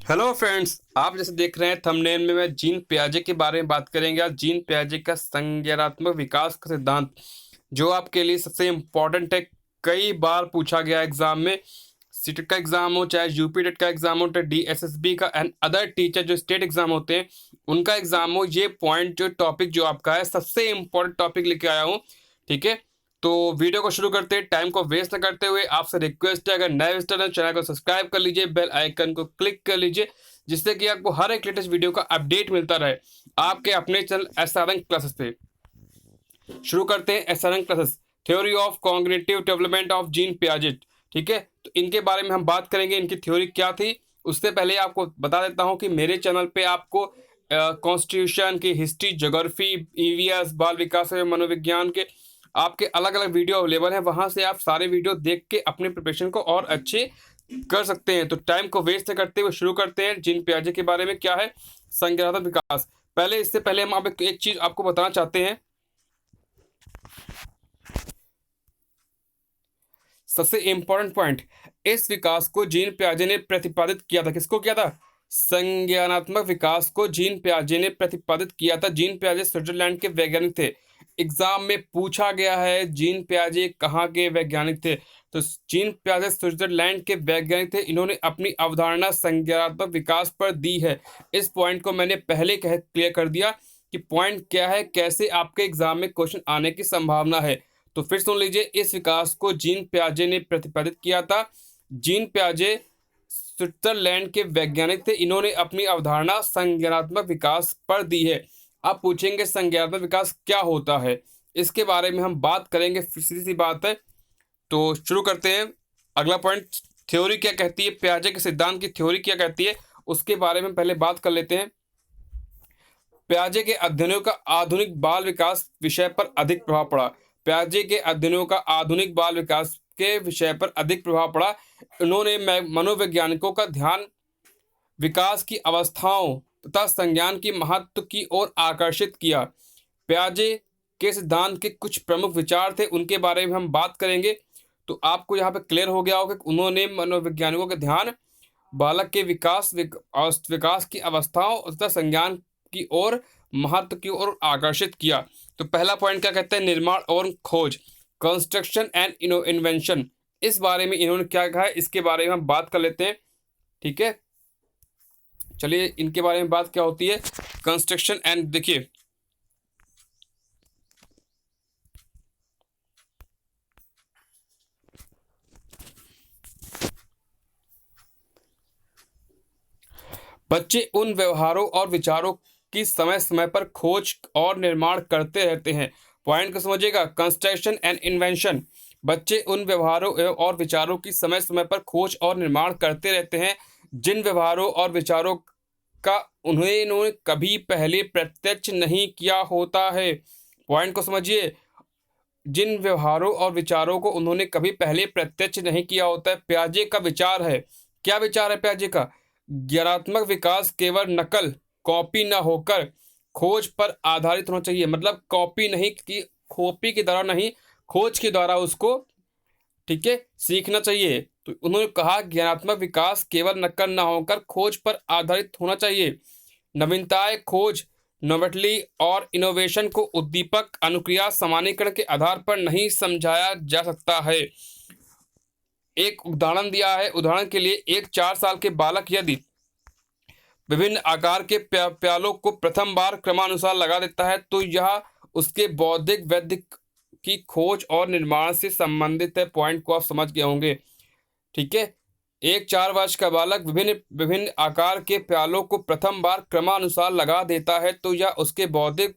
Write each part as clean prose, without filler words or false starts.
Hello friends, आप जैसे देख रहे हैं थंबनेल में मैं जीन पियाजे के बारे में बात करेंगे। आज जीन पियाजे का संज्ञानात्मक विकास का सिद्धांत जो आपके लिए सबसे इम्पोर्टेंट है। कई बार पूछा गया एग्जाम में, सीटेट का एग्जाम हो, चाहे यूपी टेट का एग्जाम हो, चाहे डीएसएसबी का एंड अदर टीचर जो स्टेट एग्जाम होते हैं उनका एग्जाम हो, ये पॉइंट जो टॉपिक जो आपका है सबसे इम्पोर्टेंट टॉपिक लेके आया हूँ। ठीक है, तो वीडियो को शुरू करते हैं। टाइम को वेस्ट न करते हुए आपसे रिक्वेस्ट है, अगर नए विजिटर हैं चैनल को सब्सक्राइब कर लीजिए, बेल आइकन को क्लिक कर लीजिए, जिससे कि आपको हर एक लेटेस्ट वीडियो का अपडेट मिलता रहे आपके अपने चैनल एसआरएन क्लासेस पे। शुरू करते हैं SRN classes, theory of cognitive development of gene Piaget. ठीक है, तो इनके बारे में हम बात करेंगे, इनकी थ्योरी क्या थी। उससे पहले आपको बता देता हूं कि मेरे चैनल पे आपको कॉन्स्टिट्यूशन की हिस्ट्री, ज्योग्राफी, ईवीएस, बाल विकास एवं मनोविज्ञान के आपके अलग अलग वीडियो अवेलेबल हैं। वहां से आप सारे वीडियो देख के अपने प्रिपरेशन को और अच्छे कर सकते हैं। तो टाइम को वेस्ट करते हुए शुरू करते हैं। जीन पियाजे के बारे में क्या है संज्ञानात्मक विकास। पहले इससे पहले हम आप एक चीज आपको बताना चाहते हैं। सबसे इंपॉर्टेंट पॉइंट, इस विकास को जीन पियाजे ने प्रतिपादित किया था। किसको किया था? संज्ञानात्मक विकास को जीन पियाजे ने प्रतिपादित किया था। जीन पियाजे स्विट्जरलैंड के वैज्ञानिक थे। एग्जाम में पूछा गया है जीन पियाजे कहाँ के वैज्ञानिक थे, तो जीन पियाजे स्विट्जरलैंड के वैज्ञानिक थे। इन्होंने अपनी अवधारणा संज्ञानात्मक विकास पर दी है। इस पॉइंट को मैंने पहले क्लियर कर दिया कि पॉइंट क्या है, कैसे आपके एग्जाम में क्वेश्चन आने की संभावना है। तो फिर सुन लीजिए, इस विकास को जीन पियाजे ने प्रतिपादित किया था। जीन पियाजे स्विट्जरलैंड के वैज्ञानिक थे। इन्होंने अपनी अवधारणा संज्ञानात्मक विकास पर दी है। आप पूछेंगे संज्ञानात्मक विकास क्या होता है, इसके बारे में हम बात करेंगे। सीधी सी बात है, तो शुरू करते हैं। अगला पॉइंट, थ्योरी क्या कहती है, पियाजे के सिद्धांत की थ्योरी क्या कहती है, उसके बारे में पहले बात कर लेते हैं। पियाजे के अध्ययनों का आधुनिक बाल विकास विषय पर अधिक प्रभाव पड़ा। पियाजे के अध्ययनों का आधुनिक बाल विकास के विषय पर अधिक प्रभाव पड़ा। उन्होंने मनोवैज्ञानिकों का ध्यान विकास की अवस्थाओं तथा संज्ञान की महत्व की ओर आकर्षित किया। पियाजे के सिद्धांत के कुछ प्रमुख विचार थे, उनके बारे में हम बात करेंगे। तो आपको यहाँ पे क्लियर हो गया होगा कि उन्होंने मनोवैज्ञानिकों का ध्यान बालक के विकास की अवस्थाओं तथा संज्ञान की ओर, महत्व की ओर आकर्षित किया। तो पहला पॉइंट क्या कहते हैं, निर्माण और खोज, कंस्ट्रक्शन एंड इन्वेंशन। इस बारे में इन्होंने क्या कहा है, इसके बारे में हम बात कर लेते हैं। ठीक है, चलिए इनके बारे में बात क्या होती है, कंस्ट्रक्शन एंड। देखिए, बच्चे उन व्यवहारों और विचारों की समय समय पर खोज और निर्माण करते रहते हैं। पॉइंट को समझिएगा, कंस्ट्रक्शन एंड इन्वेंशन। बच्चे उन व्यवहारों और विचारों की समय समय पर खोज और निर्माण करते रहते हैं जिन व्यवहारों और विचारों का उन्होंने कभी पहले प्रत्यक्ष नहीं किया होता है। पॉइंट को समझिए, जिन व्यवहारों और विचारों को उन्होंने कभी पहले प्रत्यक्ष नहीं किया होता है। पियाजे का विचार है, क्या विचार है पियाजे का? ज्ञानात्मक विकास केवल नकल, कॉपी न होकर खोज पर आधारित होना चाहिए। मतलब कॉपी नहीं की, कॉपी के द्वारा नहीं, खोज के द्वारा उसको, ठीक है, सीखना चाहिए। तो उन्होंने कहा ज्ञानात्मक विकास केवल नकल न होकर खोज पर आधारित होना चाहिए। नवीनताएं, खोज, नोवेटली और इनोवेशन को उद्दीपक, अनुक्रिया, सामान्यीकरण के आधार पर नहीं समझाया जा सकता है। एक उदाहरण दिया है। उदाहरण के लिए, एक 4 साल के बालक यदि विभिन्न आकार के प्यालों को प्रथम बार क्रमानुसार लगा देता है तो यह उसके बौद्धिक वृद्धि की खोज और निर्माण से संबंधित है। पॉइंट को आप समझ गए होंगे। ठीक है, एक 4 वर्ष का बालक विभिन्न विभिन्न आकार के प्यालों को प्रथम बार क्रमानुसार लगा देता है तो यह उसके बौद्धिक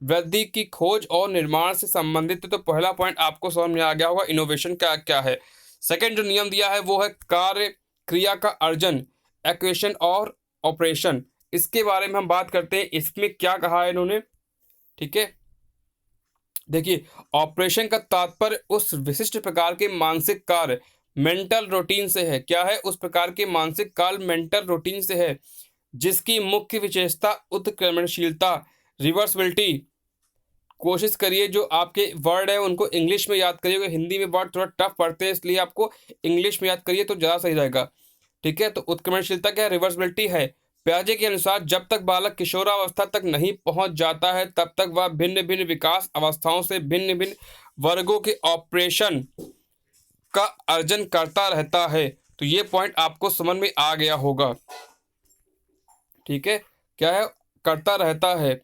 वृद्धि की खोज और निर्माण से संबंधित है। तो पहला पॉइंट आपको समझ में आ गया होगा, इनोवेशन क्या क्या है। सेकंड जो नियम दिया है वो है कार्य क्रिया का अर्जन, एक्वेशन और ऑपरेशन। इसके बारे में हम बात करते हैं, इसमें क्या कहा है इन्होंने। ठीक है, देखिए, ऑपरेशन का तात्पर्य उस विशिष्ट प्रकार के मानसिक कार्य, मेंटल रूटीन से है। क्या है? उस प्रकार के मानसिक कार्य, मेंटल रूटीन से है जिसकी मुख्य विशेषता उत्क्रमणशीलता, रिवर्सिबिलिटी। कोशिश करिए जो आपके वर्ड है उनको इंग्लिश में याद करिए, हिंदी में वर्ड थोड़ा टफ पढ़ते हैं, इसलिए आपको इंग्लिश में याद करिए तो ज़्यादा सही रहेगा। ठीक है। तो उत्क्रमणशीलता क्या है? रिवर्सिबिलिटी है। पियाजे के अनुसार जब तक बालक किशोरावस्था तक नहीं पहुंच जाता है तब तक वह भिन्न भिन्न विकास अवस्थाओं से भिन्न भिन्न वर्गों के ऑपरेशन का अर्जन करता रहता है। तो ये पॉइंट आपको समझ में आ गया होगा। ठीक है, क्या है? करता रहता है।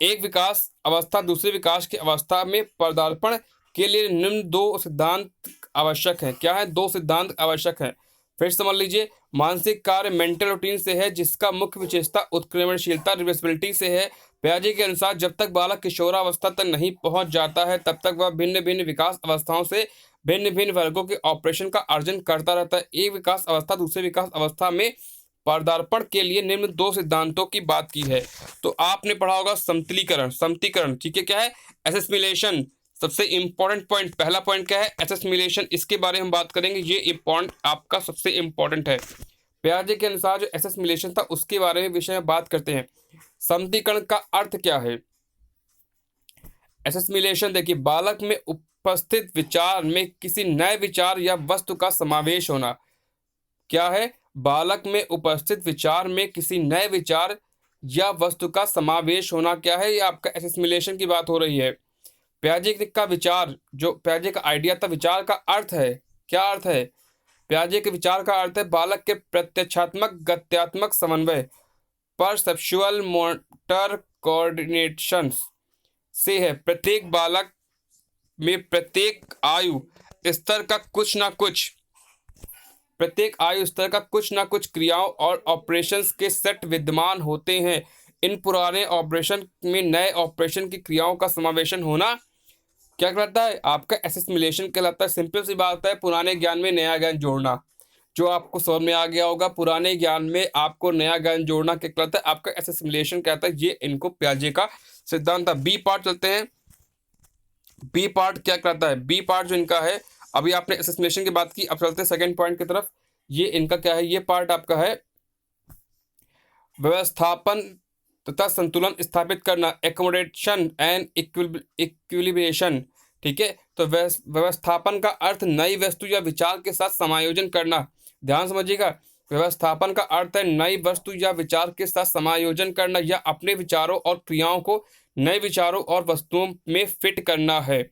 एक विकास अवस्था दूसरे विकास की अवस्था में पदार्पण के लिए निम्न दो सिद्धांत आवश्यक हैं। क्या है? दो सिद्धांत आवश्यक हैं। फिर समझ लीजिए, मानसिक कार्य मेंटल रूटीन से है जिसका मुख्य विशेषता उत्क्रमणशीलता रिवर्सिबिलिटी से है। पियाजे के अनुसार जब तक बालक किशोरावस्था तक नहीं पहुंच जाता है तब तक वह भिन्न भिन्न विकास अवस्थाओं से भिन्न भिन्न वर्गों के ऑपरेशन का अर्जन करता रहता है। एक विकास अवस्था दूसरे विकास अवस्था में पदार्पण के लिए निम्न दो सिद्धांतों की बात की है। तो आपने पढ़ा होगा समतलीकरण, समतीकरण। ठीक है, क्या है? एसेसिमिलेशन। सबसे इंपॉर्टेंट पॉइंट, पहला पॉइंट क्या है? एसेसिमिलेशन। इसके बारे में हम बात करेंगे, ये इंपॉर्टेंट आपका सबसे इंपॉर्टेंट है। पियाजे के अनुसार जो एसेसिमिलेशन था उसके बारे में विषय में बात करते हैं। समतीकरण का अर्थ क्या है? एसेसिमिलेशन देखिए, बालक में उपस्थित विचार में किसी नए विचार या वस्तु का समावेश होना। क्या है? बालक में उपस्थित विचार में किसी नए विचार या वस्तु का समावेश होना। क्या है? ये आपका एसेसिमिलेशन की बात हो रही है। पियाजे का विचार, जो पियाजे का आइडिया था, विचार का अर्थ है। क्या अर्थ है? पियाजे के विचार का अर्थ है बालक के प्रत्यक्षात्मक गत्यात्मक समन्वय, परसेप्चुअल मोटर कोऑर्डिनेशन से है। प्रत्येक बालक में प्रत्येक आयु स्तर का कुछ ना कुछ क्रियाओं और ऑपरेशंस के सेट विद्यमान होते हैं। इन पुराने ऑपरेशन में नए ऑपरेशन की क्रियाओं का समावेशन होना क्या कहलाता है? आपका एसेसिमिलेशन कहलाता है। सिंपल सी बात है, पुराने ज्ञान में नया ज्ञान जोड़ना, जो आपको समझ में आ गया होगा। पुराने ज्ञान में आपको नया ज्ञान जोड़ना क्या कहलाता है? आपका एसेसिमिलेशन कहता है। ये इनको पियाजे का सिद्धांत था। बी पार्ट चलते हैं। बी पार्ट क्या कहता है? बी पार्ट जो इनका है, अभी आपने एसेसिमिलेशन की बात की, अब चलते हैं सेकेंड पॉइंट की तरफ। ये इनका क्या है? ये पार्ट आपका है व्यवस्थापन तथा संतुलन स्थापित करना, एकोमोडेशन एंड इक्विलिब्रेशन। ठीक है, तो व्यवस्थापन का अर्थ नई वस्तु या विचार के साथ समायोजन करना। ध्यान समझिएगा, व्यवस्थापन का अर्थ है नई वस्तु या विचार के साथ समायोजन करना या अपने विचारों और क्रियाओं को नए विचारों और वस्तुओं में फिट करना है।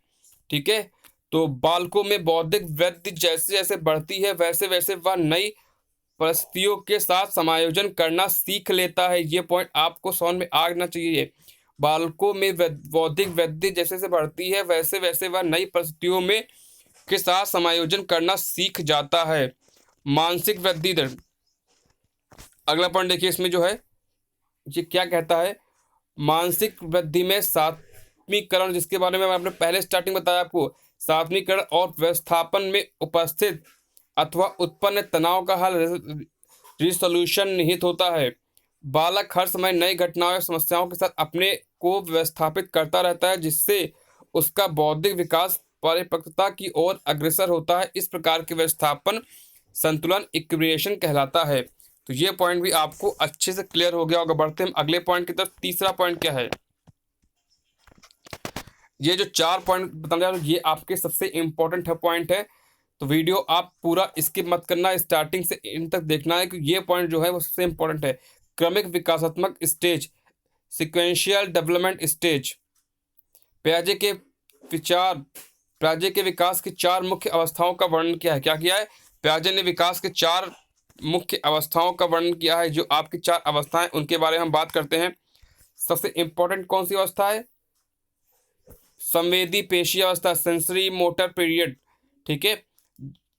ठीक है, तो बालकों में बौद्धिक वृद्धि जैसे जैसे बढ़ती है वैसे वैसे वह नई परिस्थितियों के साथ समायोजन करना सीख लेता है। ये पॉइंट आपको समझ में आना चाहिए। बालकों में बौद्धिक वृद्धि जैसे जैसे बढ़ती है वैसे वैसे वह नई परिस्थितियों में के साथ समायोजन करना सीख जाता है। मानसिक वृद्धि दर, अगला पॉइंट देखिए, इसमें जो है ये क्या कहता है? मानसिक वृद्धि में सात्विकरण, जिसके बारे में आपने पहले स्टार्टिंग बताया आपको, सात्विकरण और व्यवस्थापन में उपस्थित अथवा उत्पन्न तनाव का हल रिसोल्यूशन निहित होता है। बालक हर समय नई घटनाओं या समस्याओं के साथ अपने को व्यवस्थापित करता रहता है जिससे उसका बौद्धिक विकास परिपक्वता की ओर अग्रसर होता है। इस प्रकार के व्यवस्थापन संतुलन इक्विलिब्रेशन कहलाता है। तो ये पॉइंट भी आपको अच्छे से क्लियर हो गया होगा। बढ़ते हैं अगले पॉइंट की तरफ। तीसरा पॉइंट क्या है? ये जो चार पॉइंट बताने जा रहा हूं ये आपके सबसे इंपॉर्टेंट पॉइंट है। तो वीडियो आप पूरा स्किप मत करना, स्टार्टिंग से इन तक देखना है कि ये पॉइंट जो है वो सबसे इंपॉर्टेंट है। क्रमिक विकासात्मक स्टेज, सिक्वेंशियल डेवलपमेंट स्टेज। पियाजे के विकास की चार मुख्य अवस्थाओं का वर्णन किया है। क्या किया है? पियाजे ने विकास के चार मुख्य अवस्थाओं का वर्णन किया है। जो आपकी चार अवस्थाएं उनके बारे में हम बात करते हैं। सबसे इंपॉर्टेंट कौन सी अवस्था है? संवेदी पेशी अवस्था, सेंसरी मोटर पीरियड। ठीक है,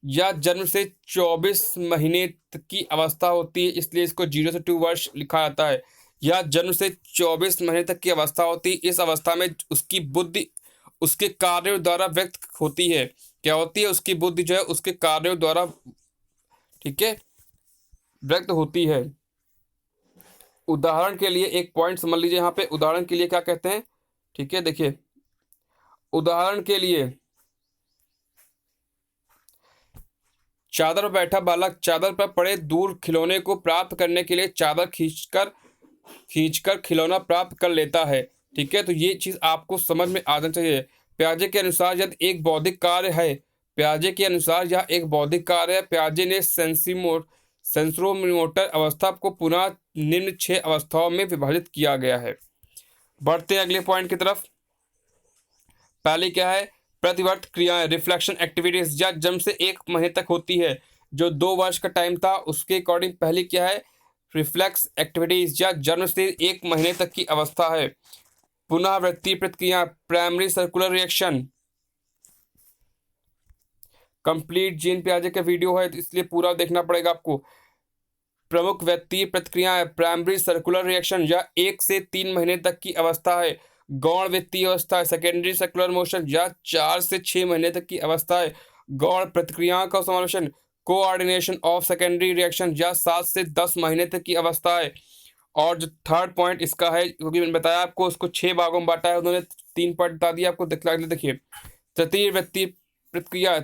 या जन्म से 24 महीने तक की अवस्था होती है, इसलिए इसको 0 से 2 वर्ष लिखा जाता है। या जन्म से 24 महीने तक की अवस्था होती है, इस अवस्था में उसकी बुद्धि उसके कार्यों द्वारा व्यक्त होती है। क्या होती है? उसकी बुद्धि जो है उसके कार्यों द्वारा, ठीक है, व्यक्त होती है। उदाहरण के लिए एक पॉइंट समझ लीजिए यहाँ पे। उदाहरण के लिए क्या कहते हैं? ठीक है, देखिए, उदाहरण के लिए चादर पर बैठा बालक चादर पर पड़े दूर खिलौने को प्राप्त करने के लिए चादर खींचकर खिलौना प्राप्त कर लेता है। ठीक है, तो ये चीज आपको समझ में आना चाहिए। पियाजे के अनुसार यदि एक बौद्धिक कार्य है, पियाजे के अनुसार यह एक बौद्धिक कार्य है। पियाजे ने सेंसरोमोटर अवस्था को पुनः निम्न 6 अवस्थाओं में विभाजित किया गया है। बढ़ते हैं अगले पॉइंट की तरफ। पहली क्या है? प्रतिवर्त क्रियाएं, रिफ्लेक्शन एक्टिविटीज या जन्म से 1 महीने तक होती है। जो 2 वर्ष का टाइम था उसके अकॉर्डिंग पहली क्या है? रिफ्लेक्स एक्टिविटीज या जन्म से 1 महीने तक की अवस्था है। पुनरावृत्ति प्रतिक्रिया, primary circular reaction. Complete Jean पियाजे का वीडियो है तो इसलिए पूरा देखना पड़ेगा आपको। प्रमुख व्यक्ति प्रतिक्रियाएं, प्राइमरी सर्कुलर रिएक्शन या 1 से 3 महीने तक की अवस्था है। गौण वित्तीय अवस्था, सेकेंडरी सर्कुलर मोशन या 4 से 6 महीने तक की अवस्था है। गौण प्रतिक्रियाओं का समावेशन, कोऑर्डिनेशन ऑफ सेकेंडरी रिएक्शन या 7 से 10 महीने तक की अवस्था है। और जो थर्ड पॉइंट इसका है, क्योंकि मैंने बताया आपको उसको 6 भागों में बांटा है, उन्होंने 3 पॉइंट बता दिया आपको। देखिए, तृतीय व्यक्ति प्रतिक्रिया,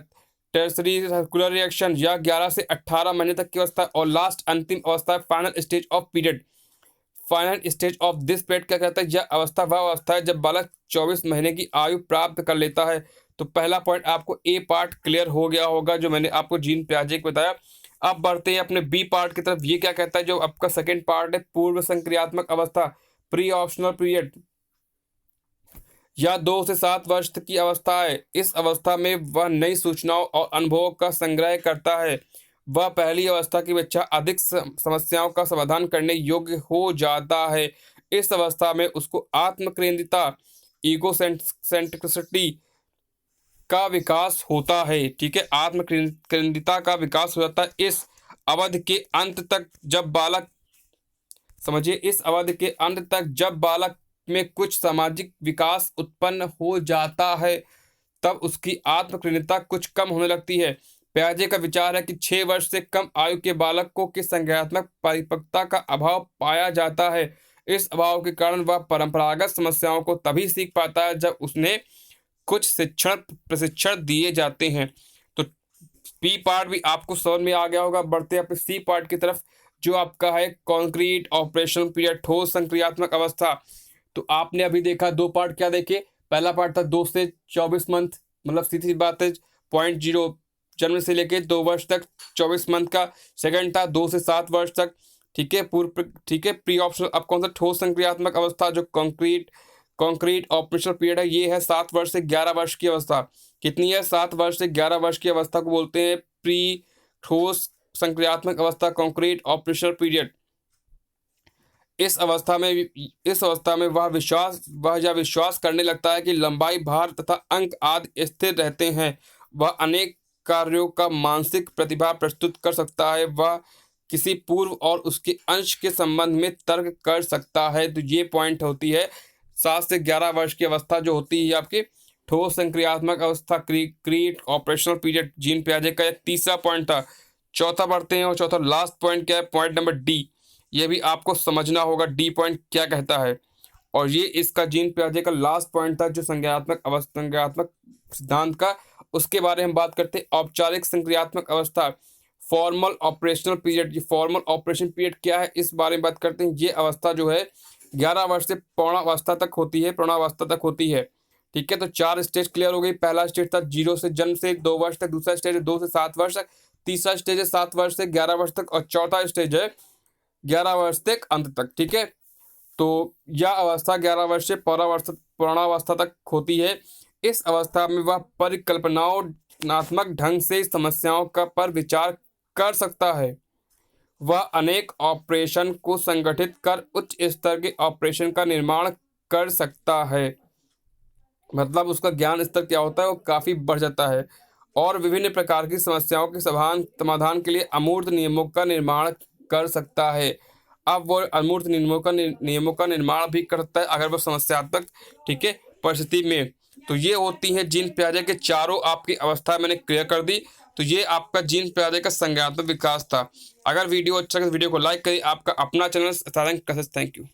टर्सरी सर्कुलर रिएक्शन या 11 से 18 महीने तक की अवस्था। और लास्ट अंतिम अवस्था, final stage of period. Final stage of this period क्या कहता है? यह अवस्था वह अवस्था है जब बालक 24 महीने की आयु प्राप्त कर लेता है। तो पहला पॉइंट आपको ए पार्ट क्लियर हो गया होगा जो मैंने आपको जीन पियाजे को बताया। अब बढ़ते हैं अपने बी पार्ट की तरफ। ये क्या कहता है? जो आपका सेकेंड पार्ट है, पूर्व संक्रियात्मक अवस्था, प्री ऑप्शनल पीरियड या 2 से 7 वर्ष तक की अवस्था है। इस अवस्था में वह नई सूचनाओं और अनुभवों का संग्रह करता है। वह पहली अवस्था की अपेक्षा अधिक समस्याओं का समाधान करने योग्य हो जाता है। इस अवस्था में उसको आत्मकेंद्रिता, ईगोसेंट्रिसिटी का विकास होता है। ठीक है, आत्मकेंद्रिता का विकास हो जाता है। इस अवधि के अंत तक जब बालक, समझिए, इस अवधि के अंत तक जब बालक में कुछ सामाजिक विकास उत्पन्न हो जाता है तब उसकी आत्मकेंद्रिता कुछ कम होने लगती है। पियाजे का विचार है कि 6 वर्ष से कम आयु के बालकों की संज्ञानात्मक परिपक्वता का अभाव पाया जाता है। इस अभाव के कारण वह परंपरागत समस्याओं को तभी सीख पाता है जब उसने कुछ प्रशिक्षण दिए जाते हैं। तो पी पार्ट भी आपको समझ में आ गया होगा। बढ़ते हैं अपने सी पार्ट की तरफ, जो आपका है कॉन्क्रीट ऑपरेशनल पीरियड, ठोस संक्रियात्मक अवस्था। तो आपने अभी देखा 2 पार्ट क्या देखे? पहला पार्ट था 2 से 24 मंथ, मतलब सीधी बात है 0.0 जन्म से लेके 2 वर्ष तक 24 मंथ का। सेकंड था 2 से 7 वर्ष तक। ठीक है, ठीक है, प्री ऑप्शनल। अब कौन सा? ठोस संक्रियात्मक अवस्था, जो कॉन्क्रीट ऑपरेशनल पीरियड है, ये है 7 वर्ष से 11 वर्ष की अवस्था। कितनी है? 7 वर्ष से 11 वर्ष की अवस्था को बोलते हैं प्री ठोस संक्रियात्मक अवस्था, कॉन्क्रीट ऑपरेशनल पीरियड। इस अवस्था में वह यह विश्वास करने लगता है कि लंबाई, भार तथा अंक आदि स्थिर रहते हैं। वह अनेक कार्यों का मानसिक प्रतिभा प्रस्तुत कर सकता है। वह किसी पूर्व और उसके अंश के संबंध में तर्क कर सकता है। तो ये पॉइंट होती है 7 से 11 वर्ष की अवस्था जो होती है आपकी ठोस संक्रियात्मक अवस्था, कॉन्क्रीट ऑपरेशनल पीरियड। जीन पियाजे का तीसरा पॉइंट था। चौथा बढ़ते हैं, और चौथा लास्ट पॉइंट क्या है? Point number D. ये भी आपको समझना होगा डी पॉइंट क्या कहता है। और ये इसका जीन पियाजे का लास्ट पॉइंट था जो संज्ञानात्मक सिद्धांत का। उसके बारे में बात करते हैं। औपचारिक संक्रियात्मक अवस्था, फॉर्मल ऑपरेशनल पीरियड। ये फॉर्मल ऑपरेशन पीरियड क्या है, इस बारे में बात करते हैं। ये अवस्था जो है 11 वर्ष से प्रौढ़ावस्था तक होती है। ठीक है, तो 4 स्टेज क्लियर हो गई। पहला स्टेज था 0 से जन्म से 2 वर्ष तक। दूसरा स्टेज है 2 से 7 वर्ष तक। तीसरा स्टेज है 7 वर्ष से 11 वर्ष तक। और चौथा स्टेज है 11 वर्ष तक अंत तक। ठीक है, तो यह अवस्था 11 वर्ष से प्रौढ़ावस्था तक होती है। इस अवस्था में वह परिकल्पनात्मक ढंग से समस्याओं पर विचार कर सकता है। वह अनेक ऑपरेशन को संगठित कर उच्च स्तर के ऑपरेशन का निर्माण कर सकता है। मतलब उसका ज्ञान स्तर क्या होता है, वो काफ़ी बढ़ जाता है। और विभिन्न प्रकार की समस्याओं के समाधान के लिए अमूर्त नियमों का निर्माण कर सकता है। अब वो अमूर्त नियमों का निर्माण भी कर सकता है अगर वो समस्यात्मक, ठीक है, परिस्थिति में। तो ये होती हैं जीन पियाजे के चारों आपकी अवस्था मैंने क्लियर कर दी। तो ये आपका जीन पियाजे का संज्ञानात्मक विकास था। अगर वीडियो अच्छा लगे तो वीडियो को लाइक करिए। आपका अपना चैनल सारंग। Thank you.